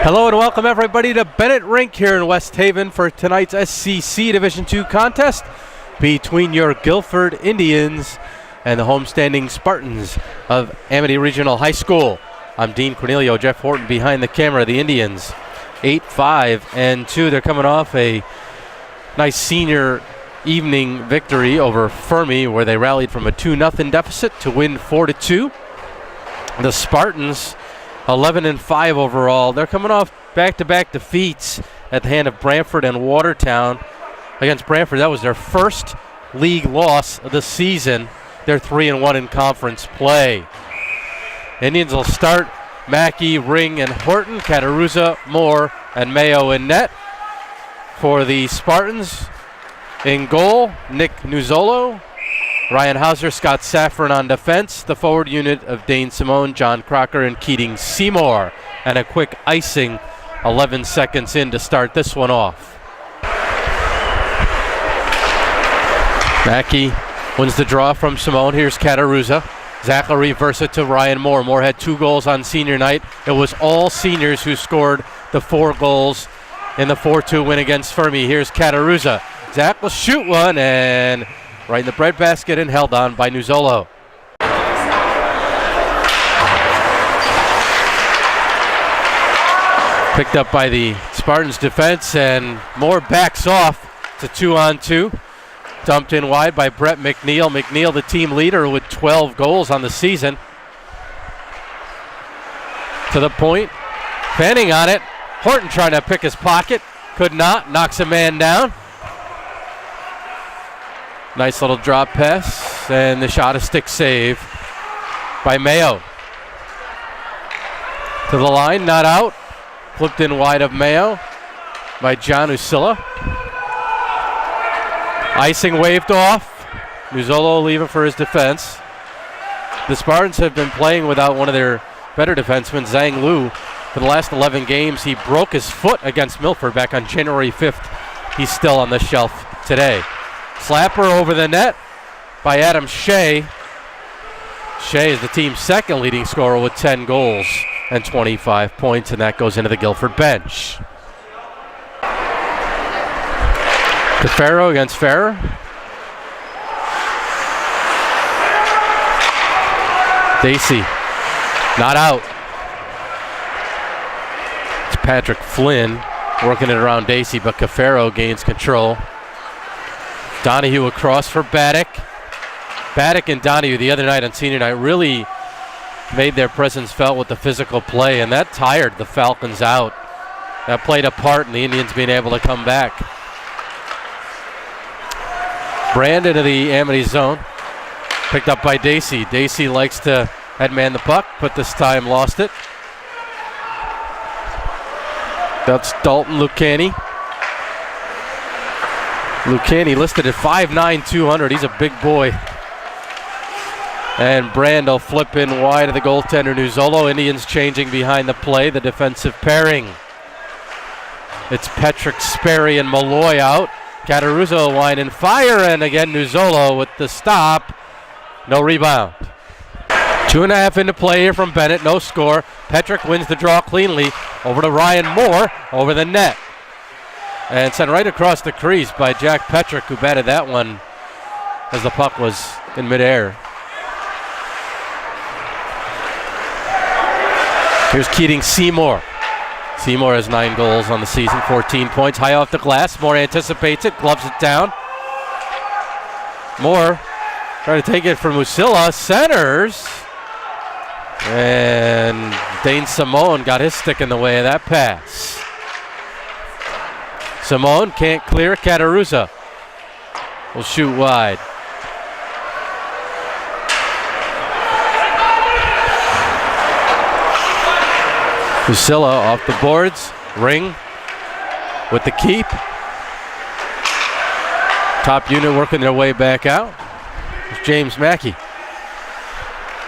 Hello and welcome everybody to Bennett Rink here in West Haven for tonight's SCC Division II contest between your Guilford Indians and the homestanding Spartans of Amity Regional High School. I'm Dean Cornelio, Jeff Horton behind the camera. The Indians 8-5-2. They're coming off a nice senior evening victory over Fermi where they rallied from a 2-0 deficit to win 4-2. The Spartans 11-5 overall. They're coming off back-to-back defeats at the hand of Brantford and Watertown. Against Brantford, that was their first league loss of the season. They're 3-1 in conference play. Indians will start Mackey, Ring, and Horton, Cataruza, Moore, and Mayo in net. For the Spartans, in goal, Nick Nuzzolo, Ryan Hauser, Scott Saffron on defense. The forward unit of Dane Simone, John Crocker, and Keating Seymour. And a quick icing 11 seconds in to start this one off. Mackey wins the draw from Simone. Here's Cataruza. Zachary Versa to Ryan Moore. Moore had 2 goals on senior night. It was all seniors who scored the 4 goals in the 4-2 win against Fermi. Here's Cataruza. Zach will shoot one and right in the breadbasket and held on by Nuzzolo. Picked up by the Spartans defense and Moore backs off to 2-on-2. Dumped in wide by Brett McNeil. McNeil, the team leader with 12 goals on the season. To the point. Fanning on it. Horton trying to pick his pocket. Could not. Knocks a man down. Nice little drop pass, and the shot, a stick save by Mayo. To the line, not out. Flipped in wide of Mayo by John Usilla. Icing waved off. Nuzzolo leaving for his defense. The Spartans have been playing without one of their better defensemen, Zhang Lu. For the last 11 games, he broke his foot against Milford back on January 5th. He's still on the shelf today. Slapper over the net by Adam Shea. Shea is the team's second leading scorer with 10 goals and 25 points, and that goes into the Guilford bench. Cafaro against Farrer. Dacey, not out. It's Patrick Flynn working it around Dacey, but Cafaro gains control. Donahue across for Baddock. Baddock and Donahue the other night on senior night really made their presence felt with the physical play, and that tired the Falcons out. That played a part in the Indians being able to come back. Brand into the Amity zone. Picked up by Dacey. Dacey likes to headman the puck, but this time lost it. That's Dalton Lucani. Lucani listed at 5'9", 200. He's a big boy. And Brand will flip in wide of the goaltender Nuzzolo. Indians changing behind the play, the defensive pairing. It's Petrick, Sperry, and Malloy out. Cataruza line and fire, and again Nuzzolo with the stop. No rebound. 2.5 into play here from Bennett, no score. Petrick wins the draw cleanly. Over to Ryan Moore, over the net. And sent right across the crease by Jack Petrick, who batted that one as the puck was in midair. Here's Keating Seymour. Seymour has 9 goals on the season, 14 points. High off the glass. Moore anticipates it, gloves it down. Moore trying to take it from Usilla. Centers. And Dane Simone got his stick in the way of that pass. Simone can't clear. Cataruza will shoot wide. Usilla off the boards. Ring with the keep. Top unit working their way back out. It's James Mackey.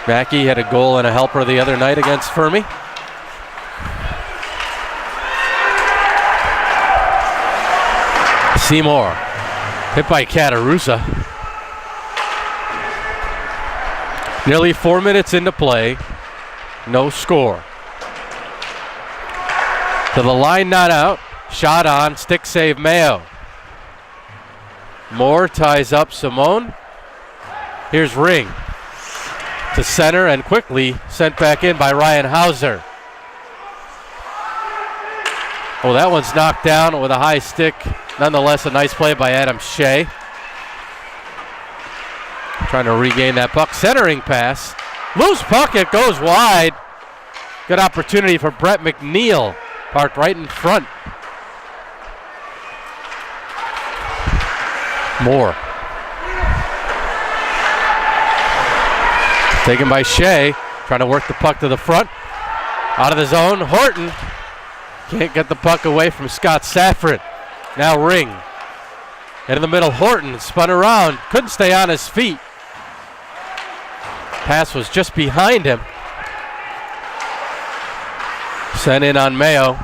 Mackey had a goal and a helper the other night against Fermi. Seymour hit by Cataruza. Nearly 4 minutes into play, no score. To the line, not out. Shot on, stick save Mayo. Moore ties up Simone. Here's Ring to center and quickly sent back in by Ryan Hauser. Oh, that one's knocked down with a high stick. Nonetheless, a nice play by Adam Shea. Trying to regain that puck. Centering pass. Loose puck, it goes wide. Good opportunity for Brett McNeil. Parked right in front. Moore. Taken by Shea. Trying to work the puck to the front. Out of the zone. Horton. Can't get the puck away from Scott Safford. Now Ring. In the middle, Horton spun around. Couldn't stay on his feet. Pass was just behind him. Sent in on Mayo.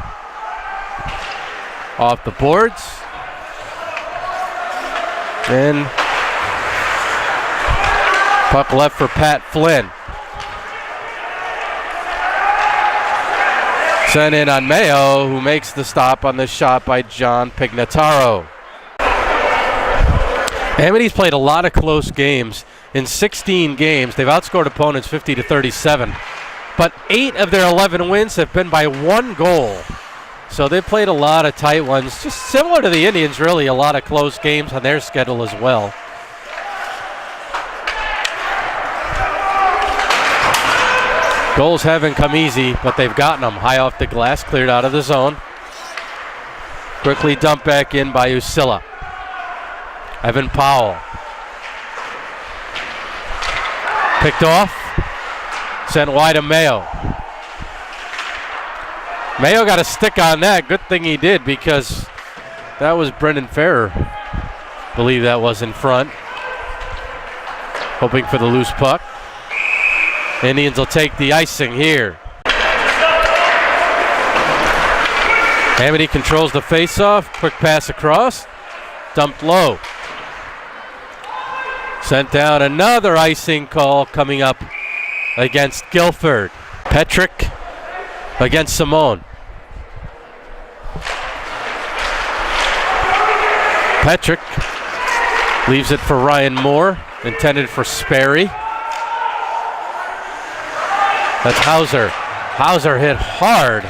Off the boards. And puck left for Pat Flynn. Sent in on Mayo, who makes the stop on the shot by John Pignataro. Amity's played a lot of close games. In 16 games, they've outscored opponents 50-37. But 8 of their 11 wins have been by 1 goal. So they've played a lot of tight ones, just similar to the Indians, really, a lot of close games on their schedule as well. Goals haven't come easy, but they've gotten them. High off the glass, cleared out of the zone. Quickly dumped back in by Usilla. Evan Powell. Picked off. Sent wide to Mayo. Mayo got a stick on that. Good thing he did, because that was Brendan Ferrer. Believe that was in front. Hoping for the loose puck. Indians will take the icing here. Amity controls the faceoff. Quick pass across. Dumped low. Sent down. Another icing call coming up against Guilford. Petrick against Simone. Petrick leaves it for Ryan Moore. Intended for Sperry. That's Hauser. Hauser hit hard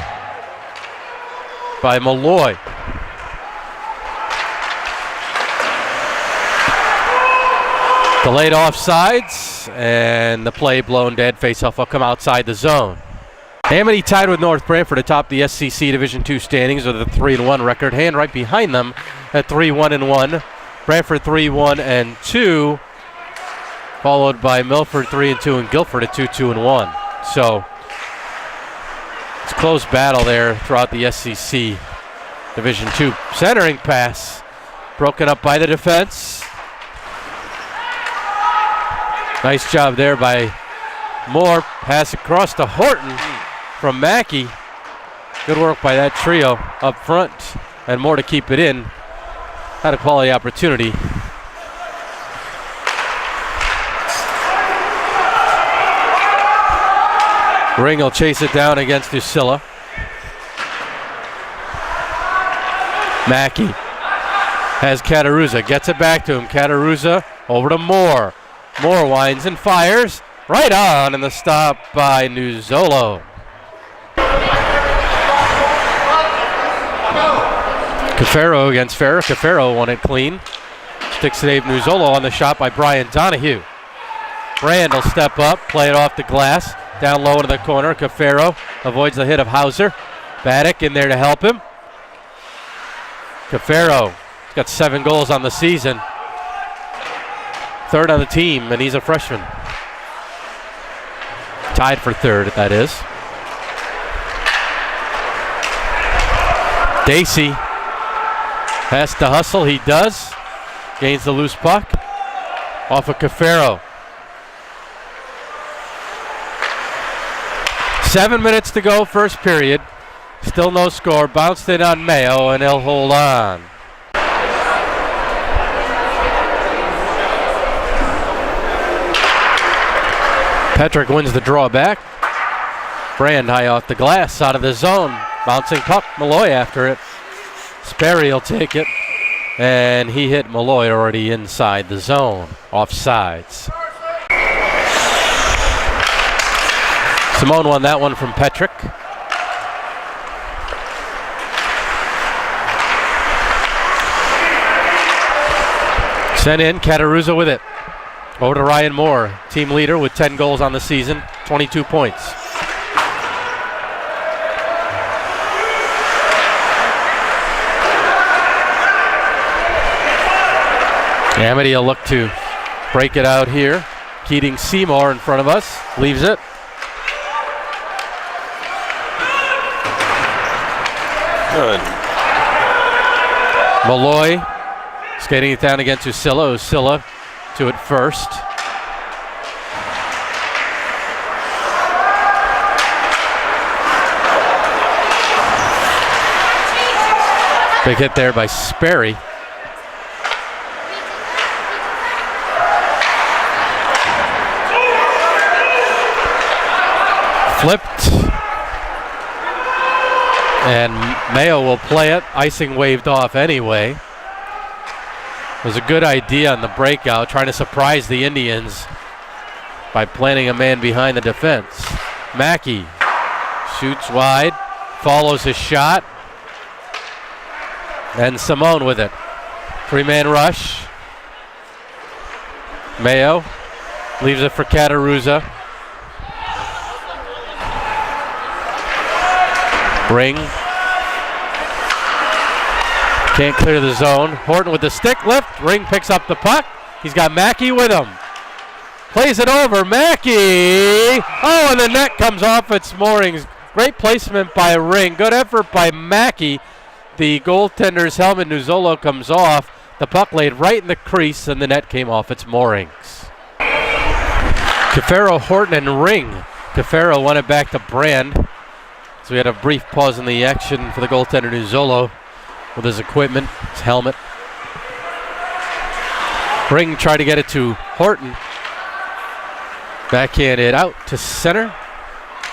by Malloy. Delayed offsides, and the play blown dead. Faceoff will come outside the zone. Amity tied with North Branford atop the SCC Division II standings with a 3-1 record. Hand right behind them at 3-1-1. Branford 3-1-2, followed by Milford 3-2 and Guilford at 2-2-1. So it's a close battle there throughout the SCC Division II. Centering pass broken up by the defense. Nice job there by Moore. Pass across to Horton from Mackey. Good work by that trio up front, and Moore to keep it in. Had a quality opportunity. Ring will chase it down against Usilla. Mackey has Cataruza, gets it back to him. Cataruza over to Moore. Moore winds and fires. Right on, and the stop by Nuzzolo. Cafaro against Ferrer. Cafaro won it clean. Stick save Nuzzolo on the shot by Brian Donahue. Brand will step up, play it off the glass. Down low into the corner. Cafaro avoids the hit of Hauser. Baddock in there to help him. Cafaro has got 7 goals on the season. 3rd on the team, and he's a freshman. Tied for 3rd, that is. Dacey has to hustle. He does. Gains the loose puck. Off of Cafaro. 7 minutes to go, first period. Still no score. Bounced in on Mayo, and he'll hold on. Petrick wins the draw back. Brand high off the glass, out of the zone. Bouncing puck, Malloy after it. Sperry will take it. And he hit Malloy already inside the zone. Offsides. Simone won that one from Petrick. Sent in, Cataruza with it. Over to Ryan Moore, team leader with 10 goals on the season, 22 points. Amity will look to break it out here. Keating Seymour in front of us, leaves it. Good. Malloy skating it down against Usilla. Usilla to it first. Big hit there by Sperry. Flipped. And Mayo will play it. Icing waved off anyway. It was a good idea on the breakout, trying to surprise the Indians by planting a man behind the defense. Mackey shoots wide, follows his shot. And Simone with it. Three-man rush. Mayo leaves it for Cataruza. Ring. Can't clear the zone. Horton with the stick lift. Ring picks up the puck. He's got Mackey with him. Plays it over. Mackey. Oh, and the net comes off its moorings. Great placement by Ring. Good effort by Mackey. The goaltender's helmet, Nuzzolo, comes off. The puck laid right in the crease, and the net came off its moorings. Cafaro, Horton, and Ring. Cafaro won it back to Brand. So we had a brief pause in the action for the goaltender Nuzzolo with his equipment, his helmet. Ring tried to get it to Horton. Backhanded out to center.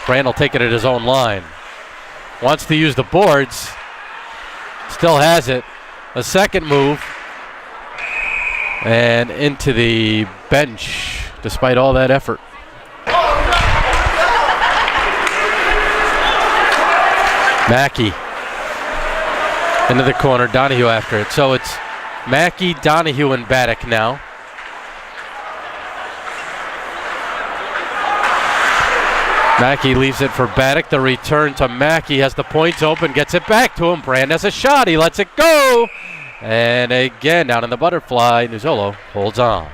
Brand will take it at his own line. Wants to use the boards. Still has it. A second move. And into the bench, despite all that effort. Mackey into the corner, Donahue after it. So it's Mackey, Donahue, and Baddock now. Mackey leaves it for Baddock. The return to Mackey has the points open, gets it back to him. Brand has a shot, he lets it go. And again, down in the butterfly, Nuzzolo holds on.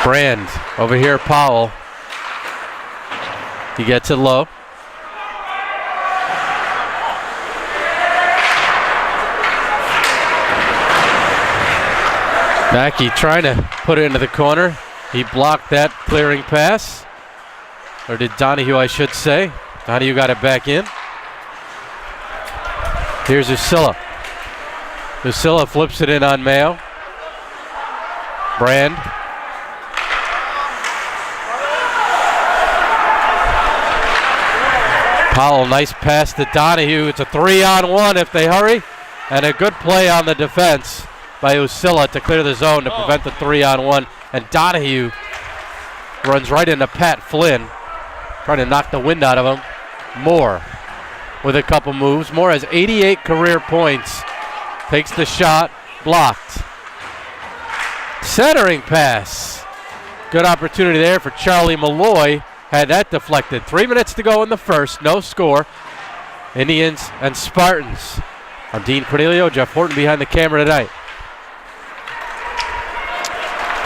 Brand over here, Powell. He gets it low. Mackey trying to put it into the corner. He blocked that clearing pass. Or did Donahue, I should say. Donahue got it back in. Here's Usilla. Usilla flips it in on Mayo. Brand. Powell, nice pass to Donahue. It's a 3-on-1 if they hurry. And a good play on the defense by Usilla to clear the zone to prevent the 3-on-1. And Donahue runs right into Pat Flynn, trying to knock the wind out of him. Moore with a couple moves. Moore has 88 career points. Takes the shot, blocked. Centering pass. Good opportunity there for Charlie Malloy. Had that deflected. 3 minutes to go in the first. No score. Indians and Spartans. I'm Dean Cornelio. Jeff Horton behind the camera tonight.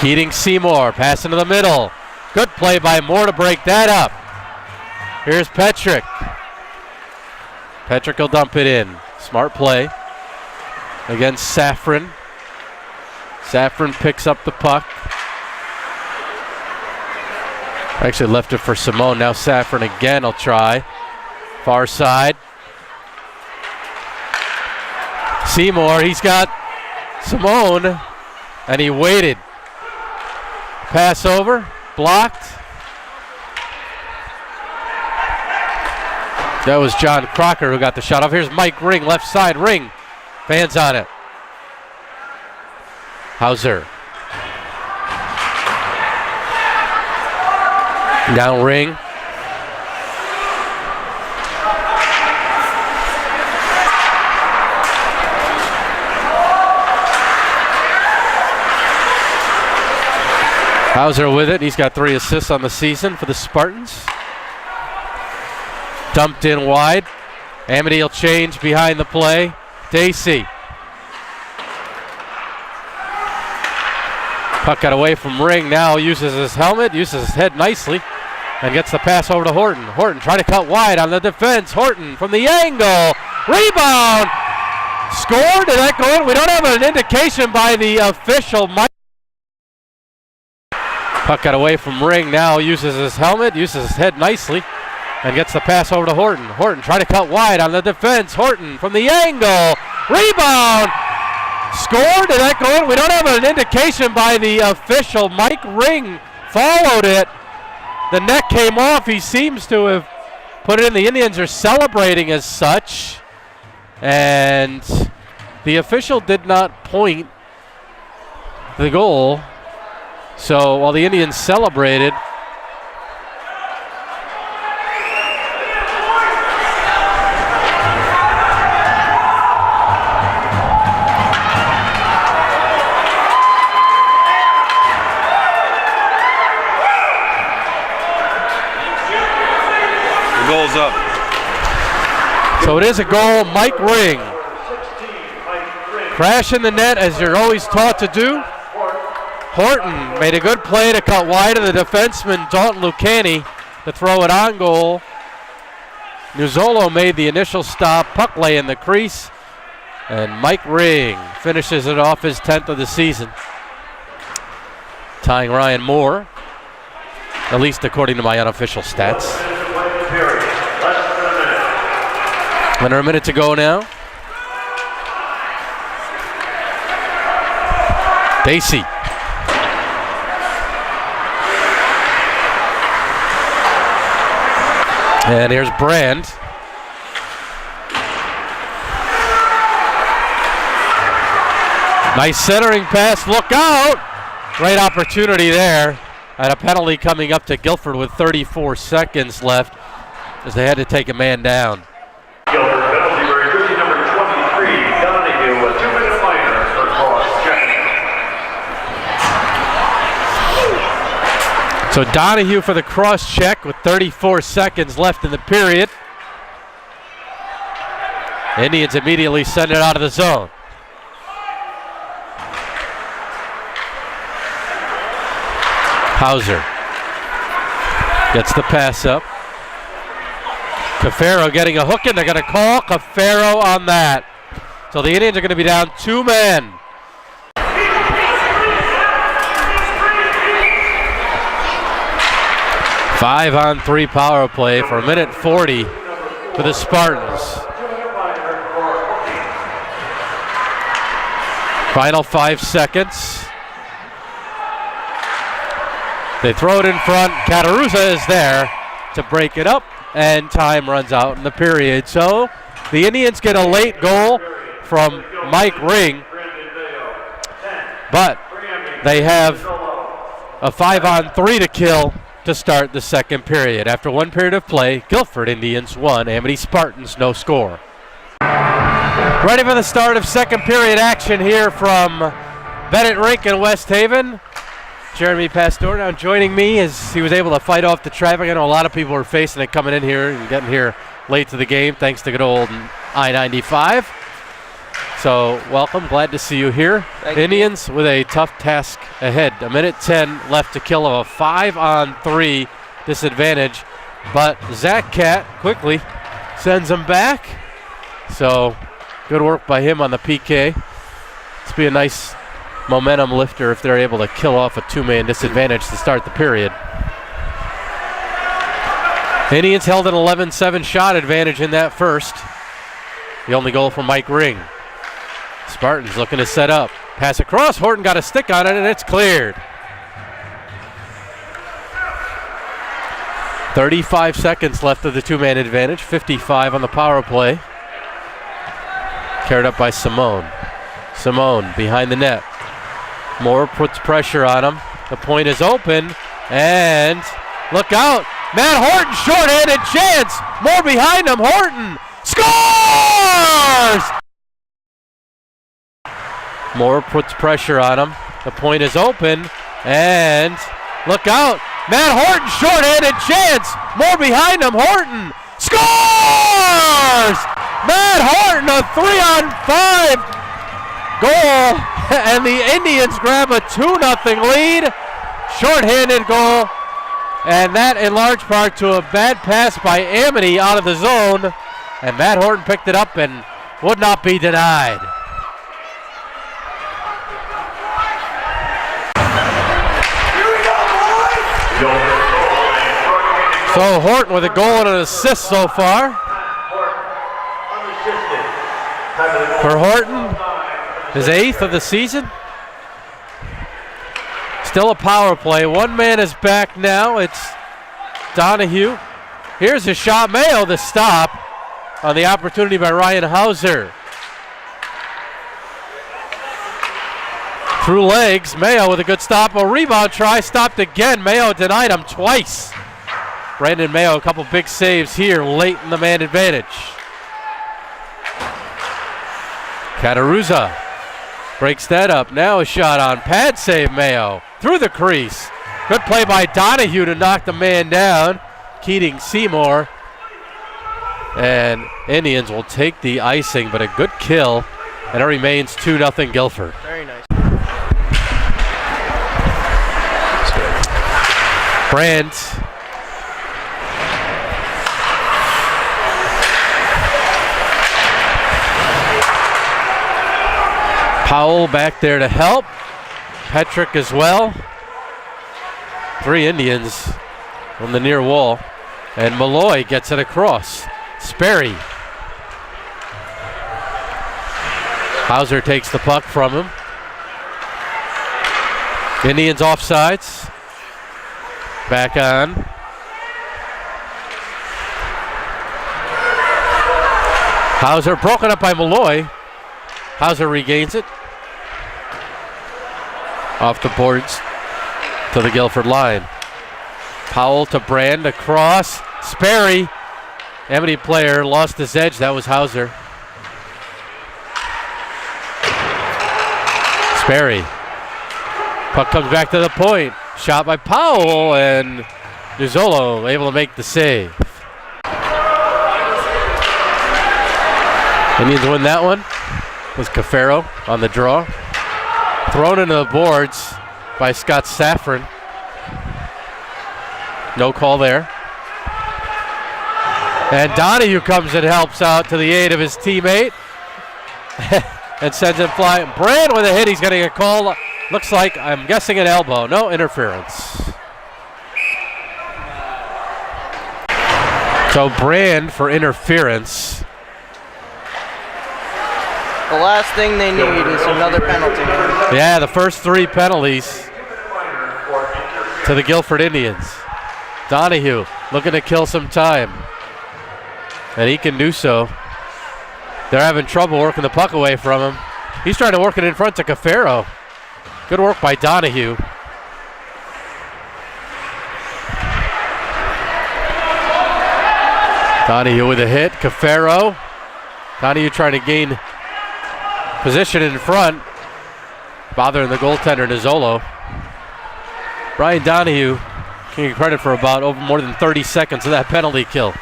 Keating Seymour. Pass into the middle. Good play by Moore to break that up. Here's Petrick. Petrick will dump it in. Smart play against Safran. Safran picks up the puck. Actually left it for Simone. Now Safran again will try. Far side. Seymour, he's got Simone, and he waited. Pass over, blocked. That was John Crocker who got the shot off. Here's Mike Ring, left side. Ring, fans on it. Hauser. Now Ring. Hauser with it. He's got 3 assists on the season for the Spartans. Dumped in wide. Amity will change behind the play. Dacey. Puck got away from Ring. Now uses his helmet, uses his head nicely, and gets the pass over to Horton. Horton trying to cut wide on the defense. Horton from the angle. Rebound. Scored. Did that go in? We don't have an indication by the official. Puck got away from Ring. Now uses his helmet, uses his head nicely, and gets the pass over to Horton. Horton trying to cut wide on the defense. Horton from the angle. Rebound. Scored. Did that go in? We don't have an indication by the official. Mike Ring followed it. The net came off. He seems to have put it in. The Indians are celebrating as such. And the official did not point the goal. So while the Indians celebrated, goal's up. So it is a goal. Mike Ring. Crash in the net as you're always taught to do. Horton made a good play to cut wide of the defenseman Dalton Lucani to throw it on goal. Nuzzolo made the initial stop. Puck lay in the crease. And Mike Ring finishes it off, his 10th of the season. Tying Ryan Moore, at least according to my unofficial stats. Under a minute to go now. Dacey. And here's Brand. Nice centering pass. Look out! Great opportunity there. And a penalty coming up to Guilford with 34 seconds left as they had to take a man down. Guilford penalty for jersey number 23, Donahue, a 2-minute minor for cross-check. So Donahue for the cross check with 34 seconds left in the period. Indians immediately send it out of the zone. Hauser gets the pass up. Cafaro getting a hook in. They're going to call Cafaro on that. So the Indians are going to be down 2 men. Five-on-3 power play for 1:40 for the Spartans. Final 5 seconds. They throw it in front. Catarusa is there to break it up, and time runs out in the period. So the Indians get a late goal from Mike Ring, but they have a 5-on-3 to kill to start the second period. After 1 period of play, Guilford Indians 1, Amity Spartans no score. Ready for the start of second period action here from Bennett Rink in West Haven. Jeremy Pastore now joining me as he was able to fight off the traffic. I know a lot of people were facing it coming in here and getting here late to the game thanks to good old I-95. So welcome, glad to see you here. Thank Indians with a tough task ahead. 1:10 left to kill of a 5-on-3 disadvantage, but Zach Cat quickly sends them back. So good work by him on the PK. It's be a nice momentum lifter if they're able to kill off a 2-man disadvantage to start the period. Indians held an 11-7 shot advantage in that first. The only goal from Mike Ring. Spartans looking to set up. Pass across. Horton got a stick on it, and it's cleared. 35 seconds left of the two-man advantage, 55 on the power play. Carried up by Simone. Simone behind the net. Moore puts pressure on him. The point is open, and look out. Matt Horton, short-handed chance. Moore behind him. Horton scores! Moore puts pressure on him. The point is open, and look out. Matt Horton, short-handed chance. Moore behind him. Horton scores! Matt Horton, a 3-on-5 goal, and the Indians grab a 2-0 lead. Short-handed goal, and that in large part to a bad pass by Amity out of the zone, and Matt Horton picked it up and would not be denied. So Horton with a goal and an assist so far. For Horton, his 8th of the season. Still a power play. One man is back now. It's Donahue. Here's a shot. Mayo the stop on the opportunity by Ryan Hauser. Through legs. Mayo with a good stop. A rebound try. Stopped again. Mayo denied him twice. Brandon Mayo, a couple big saves here late in the man advantage. Cataruzza breaks that up. Now a shot on pad save. Mayo through the crease. Good play by Donahue to knock the man down. Keating Seymour. And Indians will take the icing, but a good kill. And it remains 2-0 Guilford. Very nice. Brandt. Powell back there to help. Petrick as well. 3 Indians on the near wall. And Malloy gets it across. Sperry. Hauser takes the puck from him. Indians offsides. Back on. Hauser broken up by Malloy. Hauser regains it. Off the boards to the Guilford line. Powell to Brand across. Sperry. Amity player lost his edge. That was Hauser. Sperry. Puck comes back to the point. Shot by Powell, and Nuzzolo able to make the save. Indians win that one. Was Cafaro on the draw. Thrown into the boards by Scott Saffron. No call there. And Donahue comes and helps out to the aid of his teammate. And sends him flying. Brand with a hit. He's getting a call. Looks like, I'm guessing, an elbow. No interference. So Brand for interference. The last thing they need is another penalty. Yeah, the first 3 penalties to the Guilford Indians. Donahue looking to kill some time. And he can do so. They're having trouble working the puck away from him. He's trying to work it in front to Cafaro. Good work by Donahue. Donahue with a hit. Cafaro. Donahue trying to gain position in front, bothering the goaltender Nuzzolo. Brian Donahue can get credit for about more than 30 seconds of that penalty kill.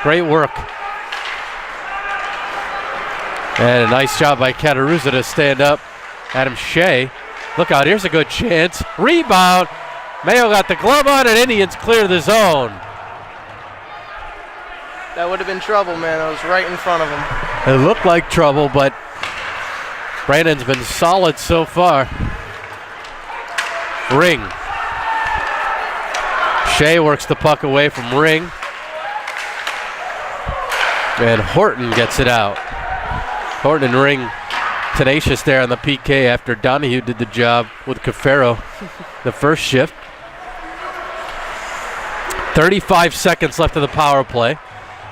Great work. And a nice job by Cataruzza to stand up. Adam Shea. Look out, here's a good chance. Rebound. Mayo got the glove on, and Indians clear the zone. That would have been trouble, man. I was right in front of him. It looked like trouble, but Brandon's been solid so far. Ring. Shea works the puck away from Ring. And Horton gets it out. Horton and Ring tenacious there on the PK after Donahue did the job with Cafaro the first shift. 35 seconds left of the power play.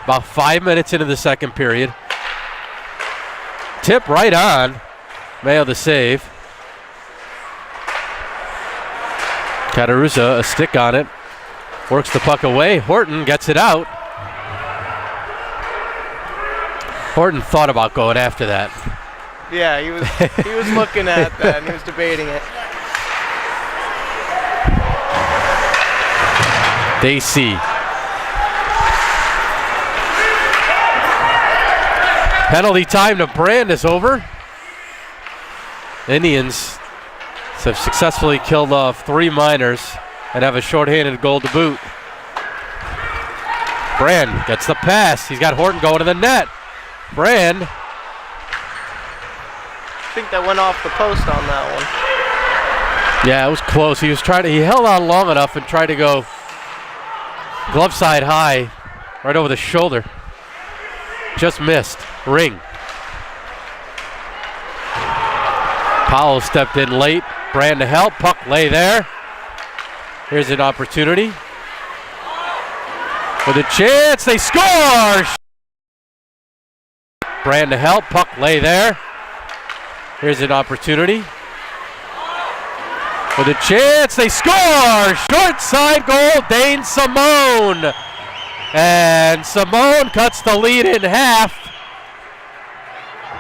About 5 minutes into the second period. Tip right on. Mayo the save. Cataruzza, a stick on it. Works the puck away. Horton gets it out. Horton thought about going after that. Yeah, he was looking at that and he was debating it. Dacey. Penalty time to Brand is over. Indians have successfully killed off 3 minors and have a shorthanded goal to boot. Brand gets the pass. He's got Horton going to the net. Brand. I think that went off the post on that one. Yeah, it was close. He held on long enough and tried to go glove side high, right over the shoulder. Just missed. Ring. Powell stepped in late. Brand to help. Puck lay there. Here's an opportunity. With a chance, they score! Brand to help. Puck lay there. Here's an opportunity. With a chance, they score! Short side goal, Dane Simone. And Simone cuts the lead in half.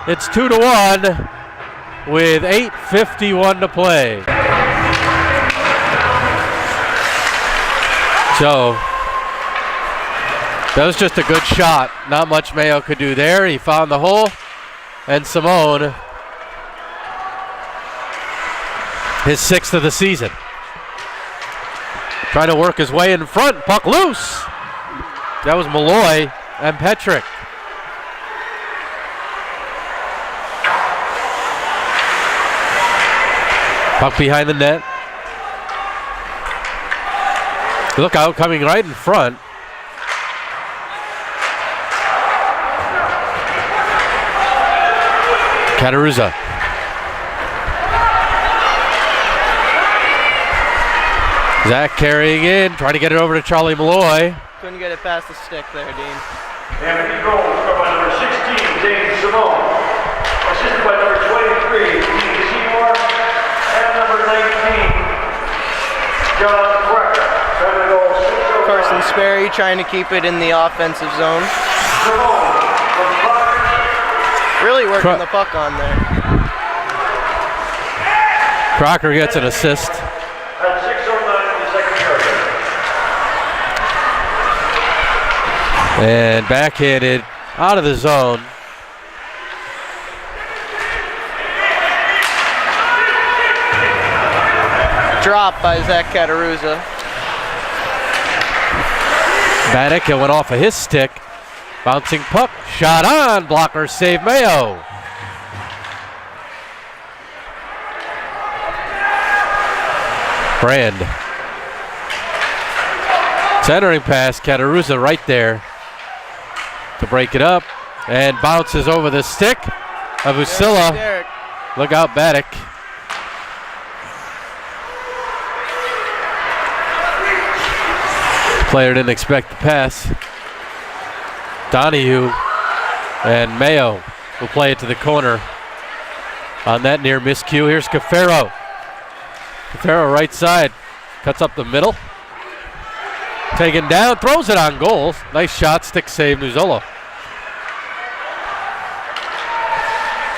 It's 2-1 with 8:51 to play. So, that was just a good shot. Not much Mayo could do there. He found the hole, and Simone, his 6th of the season. Trying to work his way in front. Puck loose. That was Malloy and Petrick. Puck behind the net. Look out, coming right in front. Cataruzza. Zach carrying in, trying to get it over to Charlie Malloy. Couldn't get it past the stick there, Dean. Amity goal scored by number 16, Dane Simone. Assisted by number 23, Dean Seymour. And number 19, John Brecker. Carson Sperry trying to keep it in the offensive zone. Simone from Clark. Really working the puck on there. Crocker gets an assist. At 6:09 in the second period. And backhanded out of the zone. Drop by Zach Cataruzza. Bannock, it went off of his stick. Bouncing puck, shot on, blocker save Mayo. Brand. Centering pass, Cataruzza right there to break it up. And bounces over the stick of Usilla. Look out, Bannock. Player didn't expect the pass. Donahue and Mayo will play it to the corner on that near miscue. Here's Cafaro. Cafaro right side, cuts up the middle. Taken down, throws it on goal. Nice shot, stick save, Nuzzolo.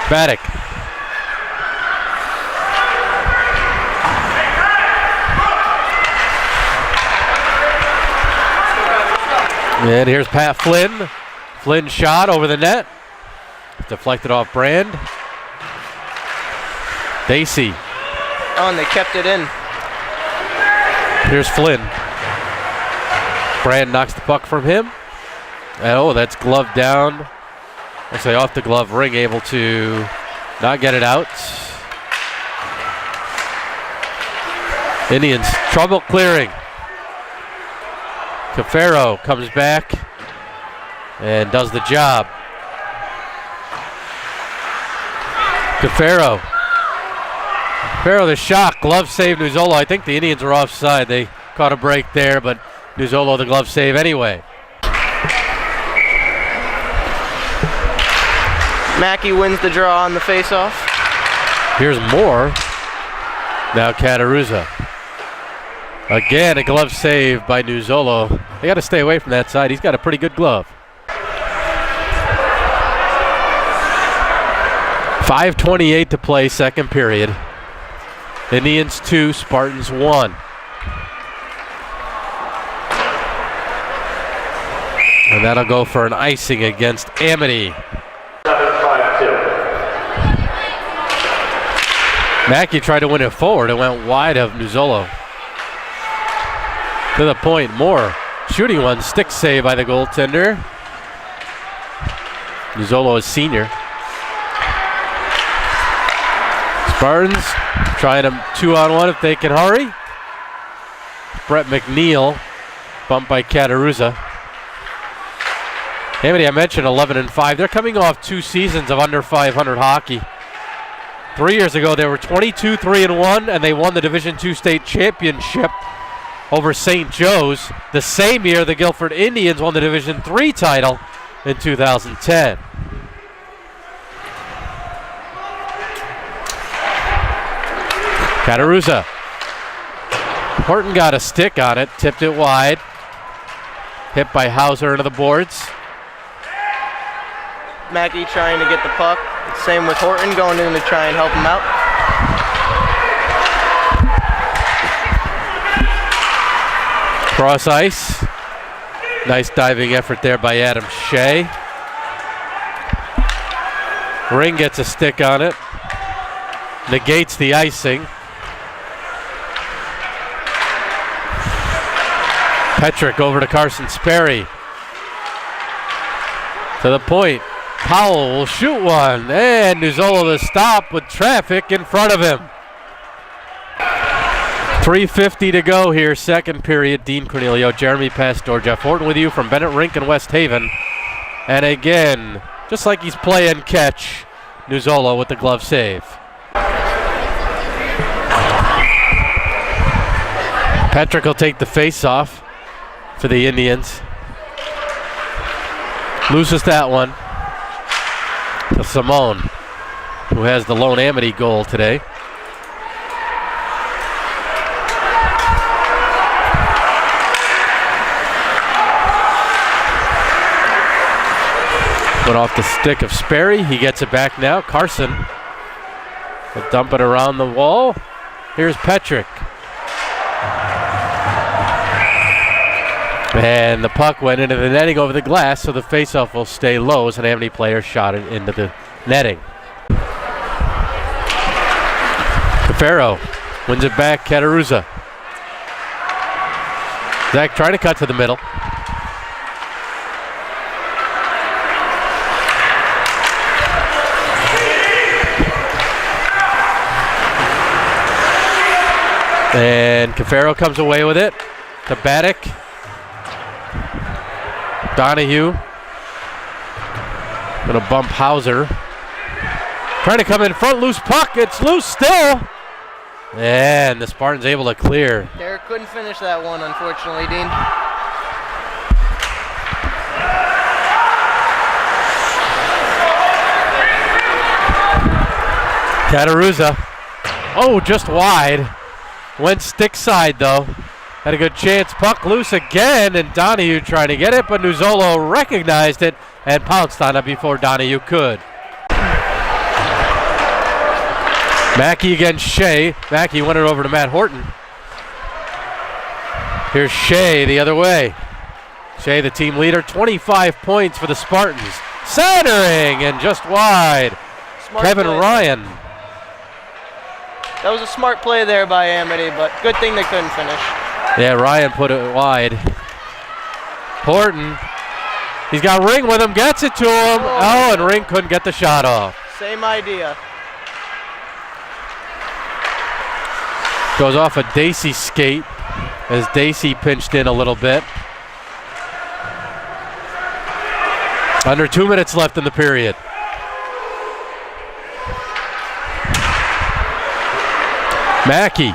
Baddock. And here's Pat Flynn. Flynn shot over the net. Deflected off Brand. Dacey. Oh, and they kept it in. Here's Flynn. Brand knocks the puck from him. And oh, that's gloved down. I'll say off the glove ring, able to not get it out. Indians trouble clearing. Cafaro comes back and does the job. Cafaro. Cafaro the shot, glove save Nuzzolo. I think the Indians are offside. They caught a break there, but Nuzzolo the glove save anyway. Mackey wins the draw on the faceoff. Here's more. Now Cataruzza. Again, a glove save by Nuzzolo. They got to stay away from that side. He's got a pretty good glove. 5:28 to play, second period. Indians 2, Spartans 1. And that'll go for an icing against Amity. 7-5-2. Mackey tried to win it forward and went wide of Nuzzolo. To the point, more shooting one, stick save by the goaltender. Nuzzolo is senior. Spartans trying a 2-on-1 if they can hurry. Brett McNeil bumped by Cataruzza. Amity, I mentioned 11-5. They're coming off 2 seasons of under 500 hockey. 3 years ago, they were 22-3-1, and they won the Division II state championship over St. Joe's. The same year, the Guilford Indians won the Division III title in 2010. Cataruzza. Horton got a stick on it, tipped it wide. Hit by Hauser into the boards. Mackey trying to get the puck. Same with Horton going in to try and help him out. Cross ice. Nice diving effort there by Adam Shea. Ring gets a stick on it. Negates the icing. Petrick over to Carson Sperry. To the point. Powell will shoot one. And Nuzzolo to stop with traffic in front of him. 3:50 to go here, second period. Dean Cornelio, Jeremy Pastor, Jeff Horton with you from Bennett Rink in West Haven. And again, just like he's playing catch, Nuzzolo with the glove save. Petrick will take the face-off for the Indians. Loses that one to Simone, who has the lone Amity goal today. Went off the stick of Sperry. He gets it back now. Carson will dump it around the wall. Here's Petrick. And the puck went into the netting over the glass, so the faceoff will stay low as an Amity player shot it into the netting. Cafaro wins it back, Cataruzza. Zach trying to cut to the middle. And Cafaro comes away with it to Baddock. Donahue gonna bump Hauser. Trying to come in front, loose puck. It's loose still. And the Spartans able to clear. Derek couldn't finish that one, unfortunately, Dean. Cataruzza. Oh, just wide. Went stick side though. Had a good chance. Puck loose again, and Donahue trying to get it, but Nuzzolo recognized it and pounced on it before Donahue could. Mackey against Shea. Mackey won it over to Matt Horton. Here's Shea the other way. Shea, the team leader, 25 points for the Spartans. Centering and just wide. Smart Kevin play. Ryan. That was a smart play there by Amity, but good thing they couldn't finish. Yeah, Ryan put it wide. Horton. He's got Ring with him, gets it to him. Oh, and Ring couldn't get the shot off. Same idea. Goes off a Dacey skate as Dacey pinched in a little bit. Under 2 minutes left in the period. Mackey.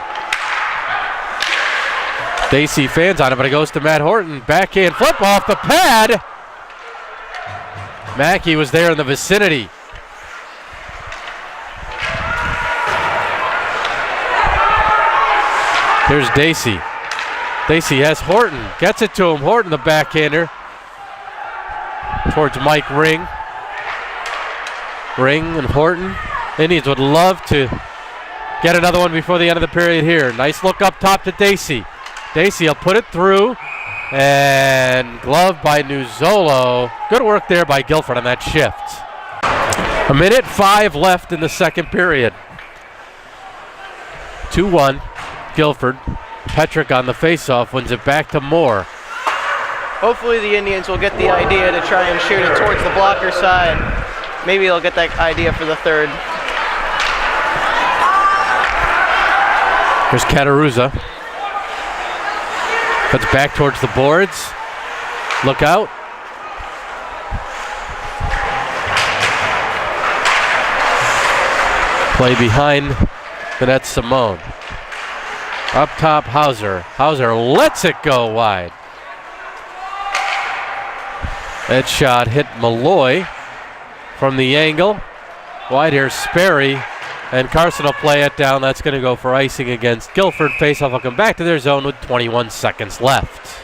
Dacey fans on it, but it goes to Matt Horton. Backhand flip off the pad. Mackey was there in the vicinity. Here's Dacey. Dacey has Horton. Gets it to him. Horton, the backhander. Towards Mike Ring. Ring and Horton. Indians would love to get another one before the end of the period here. Nice look up top to Dacey. Dacey will put it through. And glove by Nuzolo. Good work there by Guilford on that shift. 1:05 left in the second period. 2-1. Guilford. Petrick on the faceoff wins it back to Moore. Hopefully the Indians will get the idea to try and shoot it towards the blocker side. Maybe they'll get that idea for the third. Here's Cataruza. Cuts back towards the boards. Look out. Play behind the net, Simone. Up top, Hauser. Hauser lets it go wide. That shot hit Malloy from the angle. Wide here, Sperry. And Carson will play it down. That's going to go for icing against Guilford. Faceoff will come back to their zone with 21 seconds left.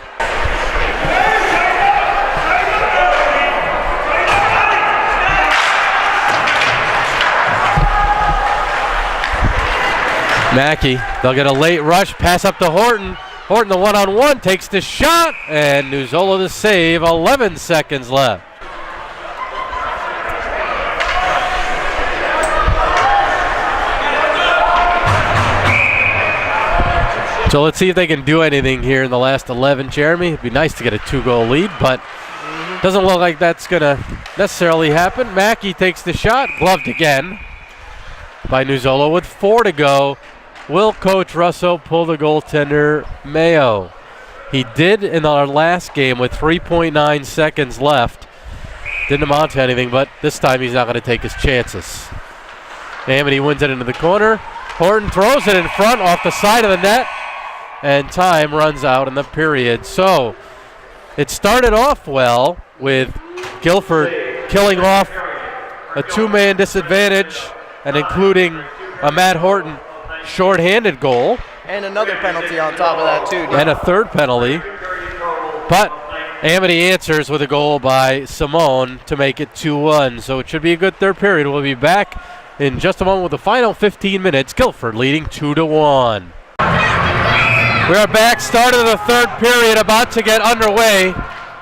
Mackey, they'll get a late rush, pass up to Horton. Horton, the one-on-one, takes the shot, and Nuzolo the save, 11 seconds left. So let's see if they can do anything here in the last 11, Jeremy. It'd be nice to get a 2-goal lead, but doesn't look like that's going to necessarily happen. Mackey takes the shot, gloved again by Nuzolo with 4 to go. Will Coach Russo pull the goaltender Mayo? He did in our last game with 3.9 seconds left. Didn't amount to anything, but this time he's not going to take his chances. Amity wins it into the corner. Horton throws it in front off the side of the net, and time runs out in the period. So it started off well with Guilford killing off a 2-man disadvantage and including a Matt Horton short-handed goal. And another penalty on top of that, too. And a third penalty. But Amity answers with a goal by Simone to make it 2-1. So it should be a good third period. We'll be back in just a moment with the final 15 minutes. Guilford leading 2-1. We are back, start of the third period, about to get underway.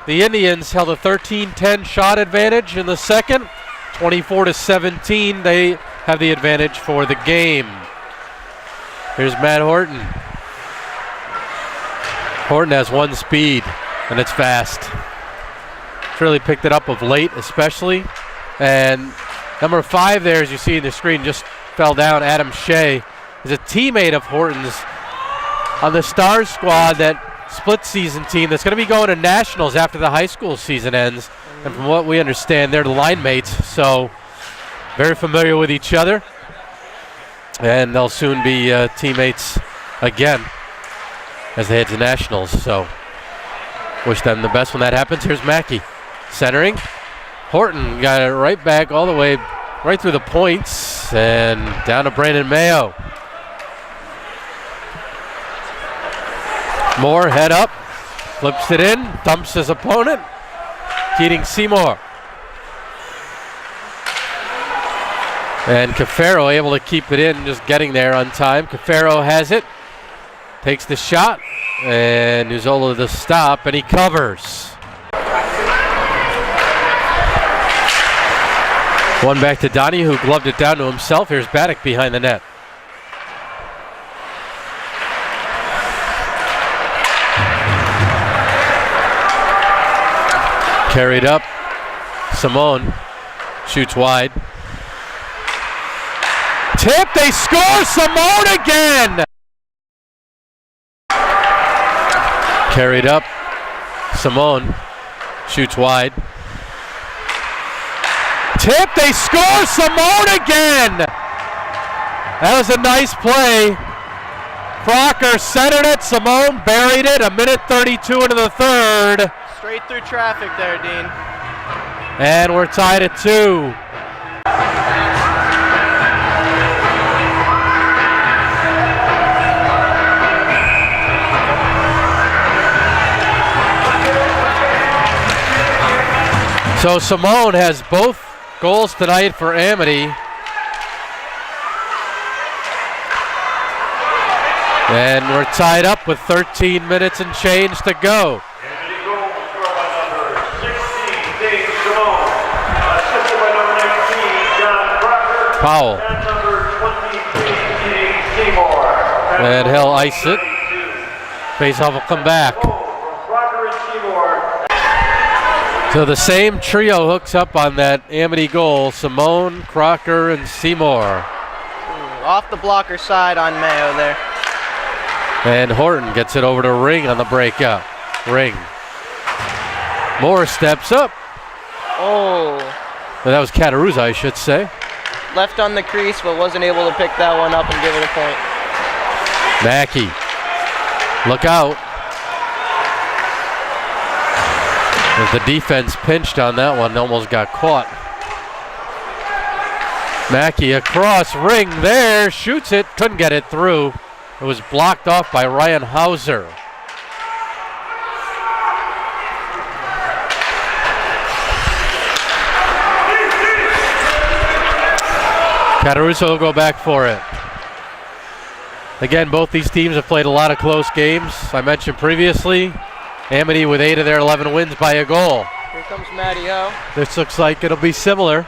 The Indians held a 13-10 shot advantage in the second. 24-17, they have the advantage for the game. Here's Matt Horton. Horton has one speed, and it's fast. He's really picked it up of late, especially. And number 5 there, as you see in the screen, just fell down. Adam Shea is a teammate of Horton's on the Stars squad, that split season team that's going to be going to nationals after the high school season ends. And from what we understand, they're line mates, so very familiar with each other. And they'll soon be teammates again as they head to nationals. So wish them the best when that happens. Here's Mackey centering. Horton got it right back all the way right through the points and down to Brandon Mayo. Moore head up, flips it in, dumps his opponent. Keating Seymour. And Cafaro able to keep it in, just getting there on time. Cafaro has it, takes the shot, and Nuzolo the stop, and he covers. One back to Donnie, who gloved it down to himself. Here's Baddock behind the net. Carried up. Simone shoots wide. Tip, they score! Simone again! Carried up. Simone shoots wide. Tip, they score! Simone again! That was a nice play Crocker centered it. Simone buried it. 1:32 into the third. Straight through traffic there, Dean. And we're tied at 2. So Simone has both goals tonight for Amity. And we're tied up with 13 minutes and change to go. Amity goal scored by number 16, Dave Simone. Assisted by number 19, John Crocker. Powell. And number 23, Dave Seymour. And he'll ice it. Faceoff will come back. From Crocker and Seymour. So the same trio hooks up on that Amity goal. Simone, Crocker, and Seymour. Off the blocker side on Mayo there. And Horton gets it over to Ring on the breakout. Ring. Moore steps up. Oh. Well, that was Cataruzza, I should say. Left on the crease, but wasn't able to pick that one up and give it a point. Mackey. Look out. As the defense pinched on that one, almost got caught. Mackey across, Ring there, shoots it, couldn't get it through. It was blocked off by Ryan Hauser. Cataruzza will go back for it. Again, both these teams have played a lot of close games. I mentioned previously, Amity with 8 of their 11 wins by a goal. Here comes Matty O. This looks like it'll be similar.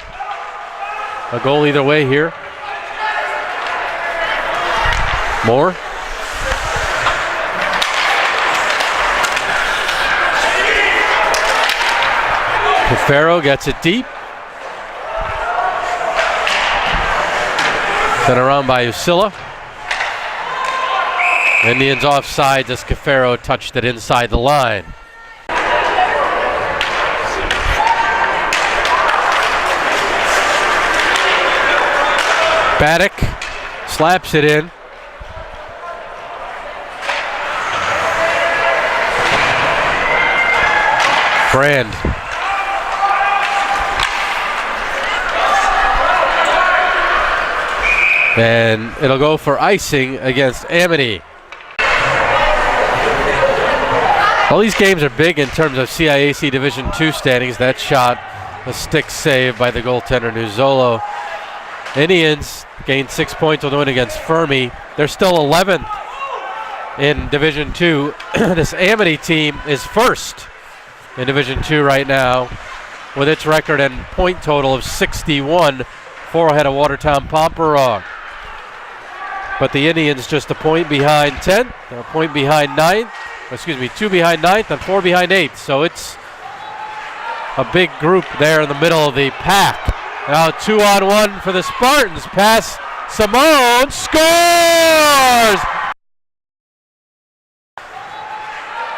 A goal either way here. Moore. Cafaro gets it deep. Sent around by Usilla. Indians offsides as Cafaro touched it inside the line. Paddock slaps it in. Brand. And it'll go for icing against Amity. All these games are big in terms of CIAC Division II standings. That shot, a stick save by the goaltender Nuzzolo. Indians gained 6 points on the win against Fermi. They're still 11th in Division II. This Amity team is first in Division II right now with its record and point total of 61, 4 ahead of Watertown Pomperong. But the Indians just a point behind 10th, a point behind 9th, 2 behind 9th and 4 behind 8th. So it's a big group there in the middle of the pack. Now 2-on-1 for the Spartans. Pass Simone, scores!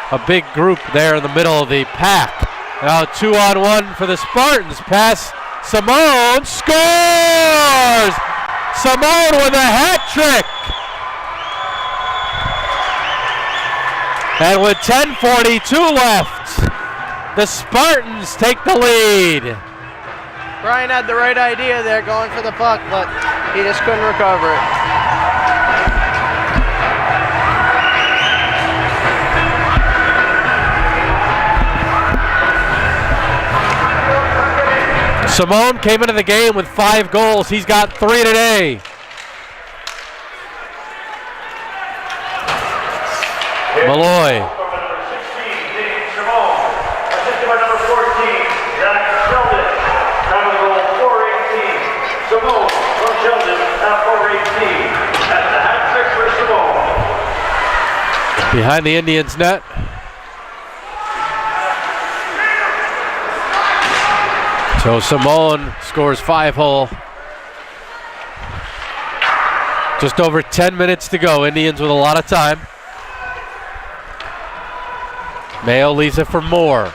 A big group there in the middle of the pack. Now 2-on-1 for the Spartans. Pass Simone, scores! Simone with a hat trick! And with 10:42 left, the Spartans take the lead. Brian had the right idea there going for the puck, but he just couldn't recover it. Simone came into the game with 5 goals. He's got 3 today. Malloy. Number 16, Dave Simone. Assisted by number 14, Zach Sheldon. Time of the goal, 4:18. Simone from Sheldon at 4:18. That's the hat trick for Simone. Behind the Indians' net. So Simone scores 5-hole. Just over 10 minutes to go. Indians with a lot of time. Mayo leaves it for Moore.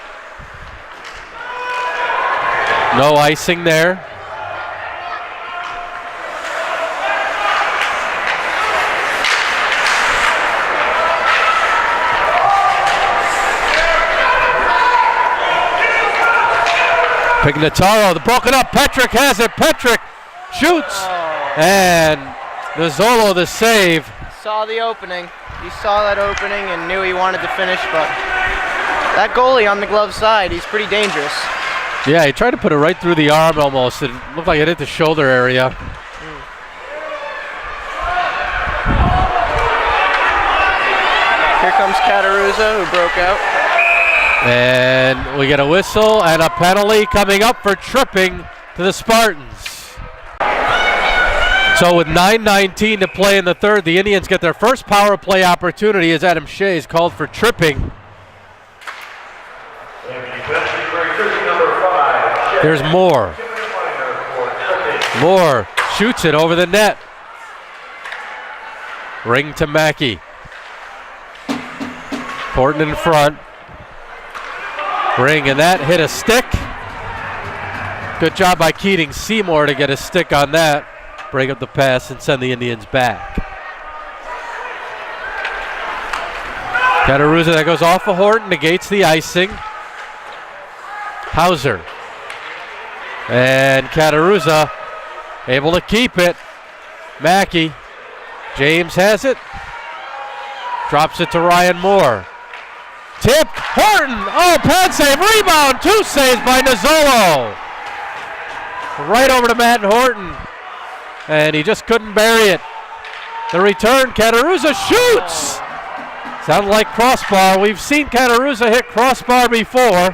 No icing there. Pignataro, the broken up. Petrick has it. Petrick shoots. And Nizzolo the save. Saw the opening. He saw that opening and knew he wanted to finish, but that goalie on the glove side, he's pretty dangerous. Yeah, he tried to put it right through the arm almost. It looked like it hit the shoulder area. Here comes Cataruza, who broke out. And we get a whistle and a penalty coming up for tripping to the Spartans. So with 9:19 to play in the third, the Indians get their first power play opportunity as Adam Shea is called for tripping. There's Moore. Moore shoots it over the net. Ring to Mackey. Horton in front. Ring, and that hit a stick. Good job by Keating Seymour to get a stick on that. Break up the pass and send the Indians back. Cataruza, that goes off of Horton, negates the icing. Hauser. And Cataruza able to keep it. Mackey. James has it. Drops it to Ryan Moore. Tip. Horton. Oh, pad save. Rebound. 2 saves by Nizzolo. Right over to Matt Horton. And he just couldn't bury it. The return. Cataruza shoots. Sounded like crossbar. We've seen Cataruza hit crossbar before.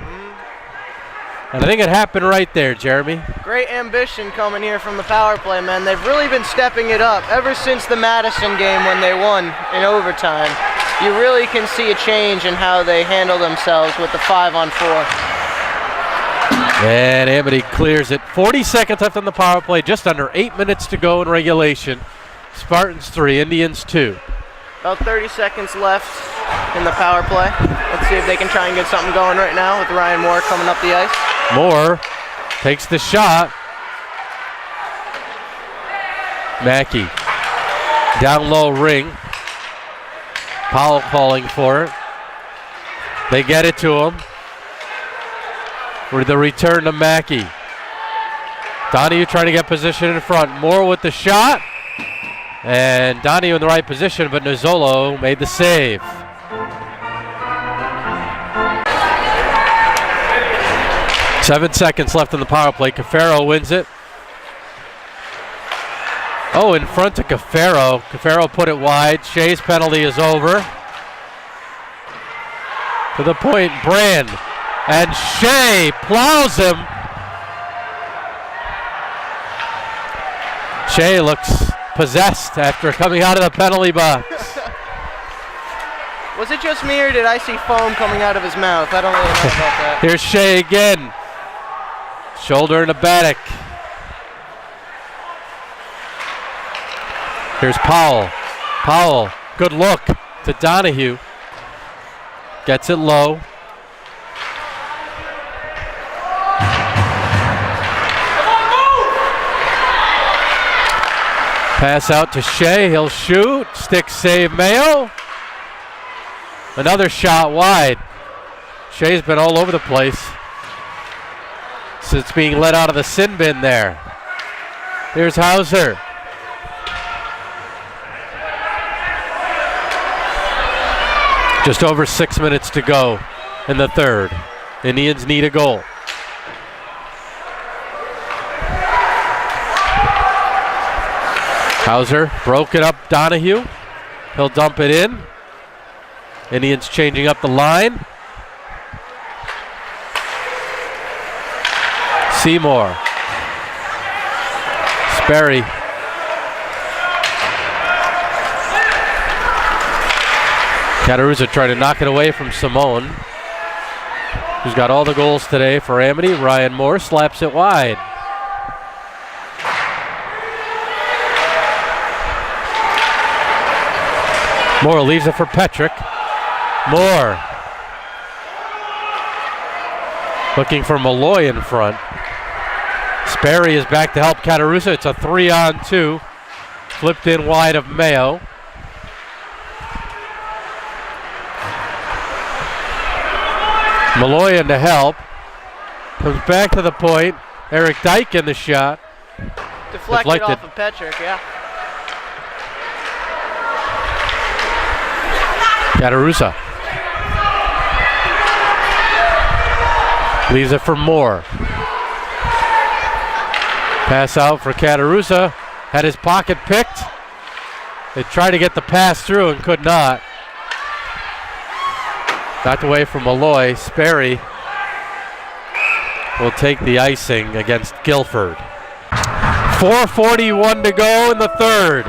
And I think it happened right there, Jeremy. Great ambition coming here from the power play, man. They've really been stepping it up ever since the Madison game when they won in overtime. You really can see a change in how they handle themselves with the 5-on-4. And Amity clears it. 40 seconds left on the power play, just under 8 minutes to go in regulation. Spartans 3, Indians 2. About 30 seconds left in the power play. Let's see if they can try and get something going right now with Ryan Moore coming up the ice. Moore takes the shot. Mackey. Down low, Ring. Powell calling for it. They get it to him. With the return to Mackey. Donahue trying to get position in front. Moore with the shot. And Donahue in the right position, but Nizzolo made the save. Seven seconds left in the power play. Cafaro wins it. Oh, in front to Cafaro. Cafaro put it wide. Shea's penalty is over. To the point, Brand. And Shea plows him. Shea looks possessed after coming out of the penalty box. Was it just me or did I see foam coming out of his mouth? I don't really know about that. Here's Shea again. Shoulder into Baddock. Here's Powell. Powell, good look to Donahue. Gets it low. Pass out to Shea. He'll shoot. Stick save Mayo. Another shot wide. Shea's been all over the place since being let out of the sin bin there. Here's Hauser. Just over 6 minutes to go in the third. Indians need a goal. Hauser broke it up Donahue. He'll dump it in. Indians changing up the line. Seymour. Sperry. Cataruza trying to knock it away from Simone, who's got all the goals today for Amity. Ryan Moore slaps it wide. Moore leaves it for Petrick. Moore. Looking for Malloy in front. Sperry is back to help Cataruza. It's a 3-on-2. Flipped in wide of Mayo. Malloy in to help. Comes back to the point. Eric Dyke in the shot. Deflected off of Petrick, yeah. Catarusa. Leaves it for Moore. Pass out for Catarusa. Had his pocket picked. They tried to get the pass through and could not. Knocked away from Malloy. Sperry will take the icing against Guilford. 4:41 to go in the third.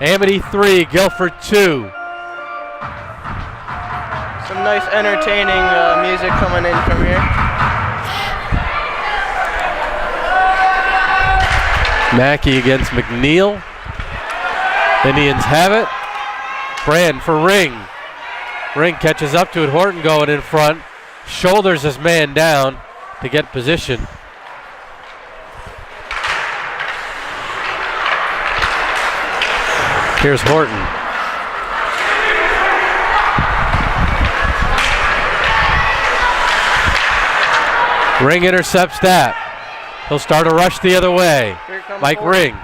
Amity 3, Guilford 2. Some nice entertaining music coming in from here. Mackey against McNeil. Indians have it. Brand for Ring. Ring catches up to it. Horton going in front. Shoulders his man down to get position. Here's Horton. Ring intercepts that. He'll start a rush the other way. Mike Ring.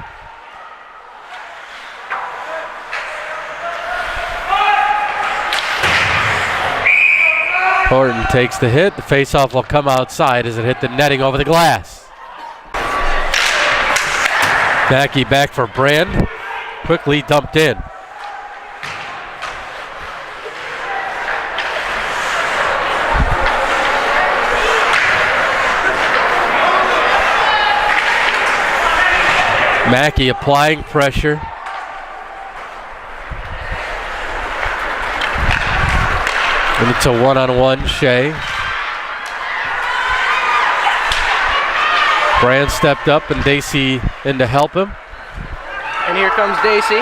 Horton takes the hit. The faceoff will come outside as it hit the netting over the glass. Mackey back for Brand. Quickly dumped in. Mackey applying pressure. And it's a one-on-one, Shea. Brand stepped up and Dacey in to help him. And here comes Dacey.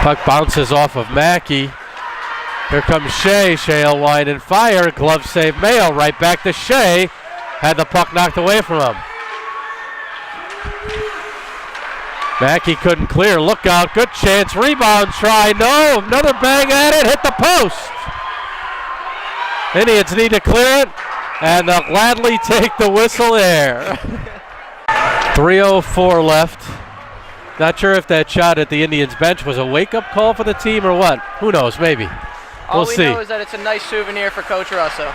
Puck bounces off of Mackey. Here comes Shea. Shea will wind and fire. Glove save Mayo. Right back to Shea. Had the puck knocked away from him. Mackey couldn't clear. Look out. Good chance. Rebound try. No. Another bang at it. Hit the post. Indians need to clear it. And they'll gladly take the whistle there. 3:04 left. Not sure if that shot at the Indians bench was a wake-up call for the team or what. Who knows? Maybe. We'll see. All we know is that it's a nice souvenir for Coach Russo.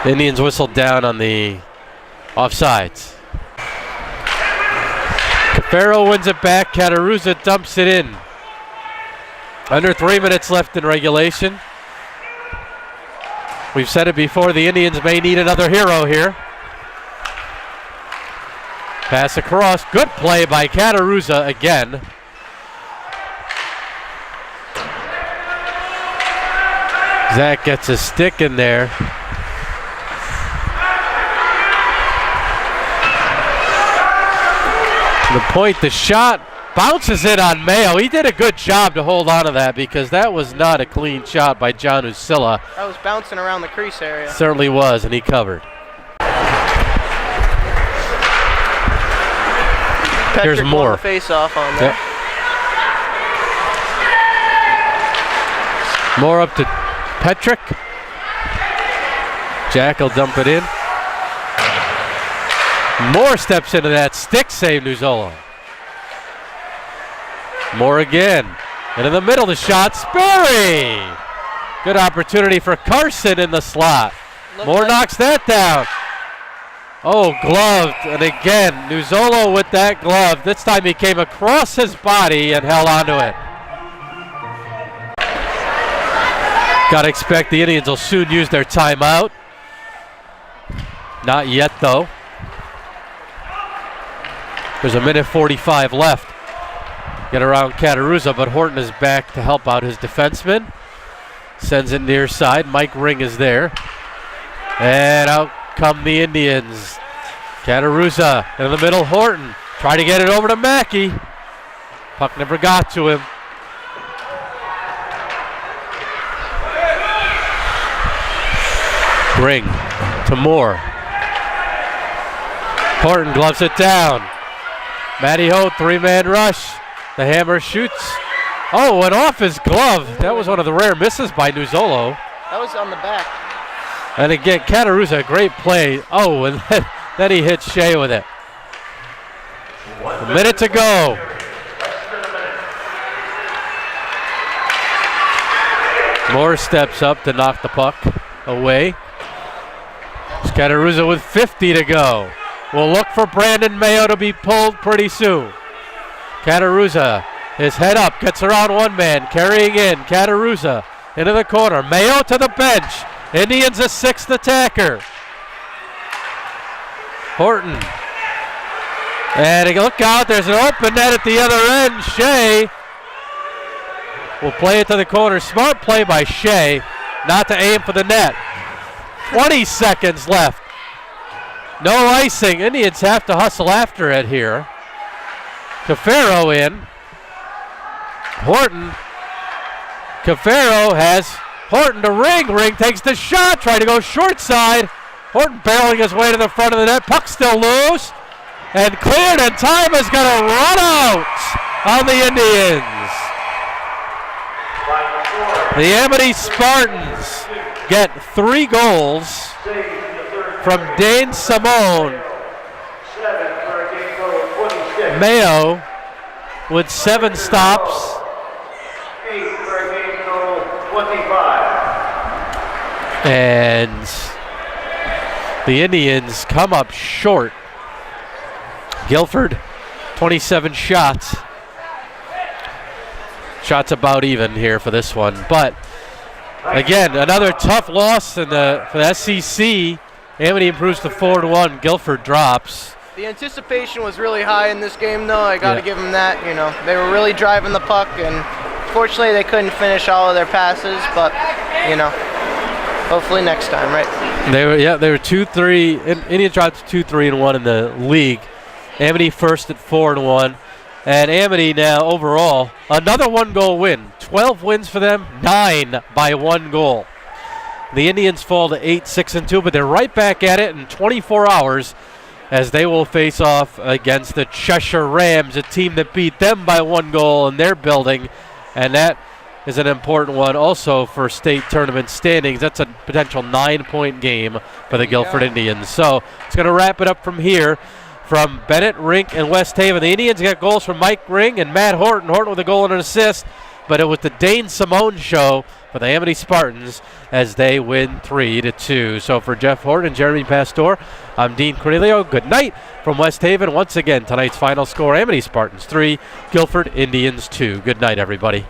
Indians whistled down on the offsides. Cafaro wins it back. Catarusa dumps it in. Under 3 minutes left in regulation. We've said it before, the Indians may need another hero here. Pass across. Good play by Catarusa again. Zach gets a stick in there. The point, the shot bounces it on Mayo. He did a good job to hold on to that because that was not a clean shot by John Usilla. That was bouncing around the crease area. Certainly was, and he covered. Petrick Here's Moore. The face off on there. Yep. Moore up to Petrick. Jack will dump it in. Moore steps into that stick save, Nuzolo. Moore again. And in the middle, the shot, Sperry! Good opportunity for Carson in the slot. Moore knocks that down. Oh, gloved. And again, Nuzolo with that glove. This time he came across his body and held onto it. Got to expect the Indians will soon use their timeout. Not yet, though. There's a minute 45 left. Get around Catarusa, but Horton is back to help out his defenseman. Sends it near side. Mike Ring is there. And out come the Indians. Catarusa in the middle. Horton try to get it over to Mackey. Puck never got to him. Ring to Moore. Horton gloves it down. Matty Holt, three-man rush. The hammer shoots Oh, and off his glove. That was one of the rare misses by Nuzolo. That was on the back. And again, Catarusa, great play. Oh, and then he hit Shea with it. A minute to go. Moore steps up to knock the puck away. Catarusa with 50 to go. We'll look for Brandon Mayo to be pulled pretty soon. Catarusa, his head up, gets around one man, carrying in. Catarusa into the corner. Mayo to the bench. Indians a sixth attacker. Horton. And look out, there's an open net at the other end. Shea will play it to the corner. Smart play by Shea not to aim for the net. 20 seconds left. No icing. Indians have to hustle after it here. Cafaro in. Horton. Cafaro has Horton to Ring. Ring takes the shot. Trying to go short side. Horton barreling his way to the front of the net. Puck still loose. And cleared, and time is going to run out on the Indians. The Amity Spartans get 3 goals from Dane Simone. Mayo with 7 stops. And the Indians come up short. Guilford, 27 shots. Shots about even here for this one. But again, another tough loss for the SEC. Amity improves to 4-1. Guilford drops. The anticipation was really high in this game, though. I got to give them that. You know, they were really driving the puck, and fortunately, they couldn't finish all of their passes. But you know, hopefully next time, right? They were 2-3. Indians dropped 2-3-1 in the league. Amity first at 4-1. And Amity now overall, another 1-goal win. 12 wins for them, 9 by 1 goal. The Indians fall to 8-6-2, but they're right back at it in 24 hours as they will face off against the Cheshire Rams, a team that beat them by 1 goal in their building. And that is an important one also for state tournament standings. That's a potential 9-point game for the Guilford Indians. So it's going to wrap it up from here. From Bennett, Rink, and West Haven. The Indians got goals from Mike Ring and Matt Horton. Horton with a goal and an assist, but it was the Dane Simone show for the Amity Spartans as they win 3-2. So for Jeff Horton and Jeremy Pastor, I'm Dean Cornelio. Good night from West Haven. Once again, tonight's final score, Amity Spartans 3, Guilford Indians 2. Good night, everybody.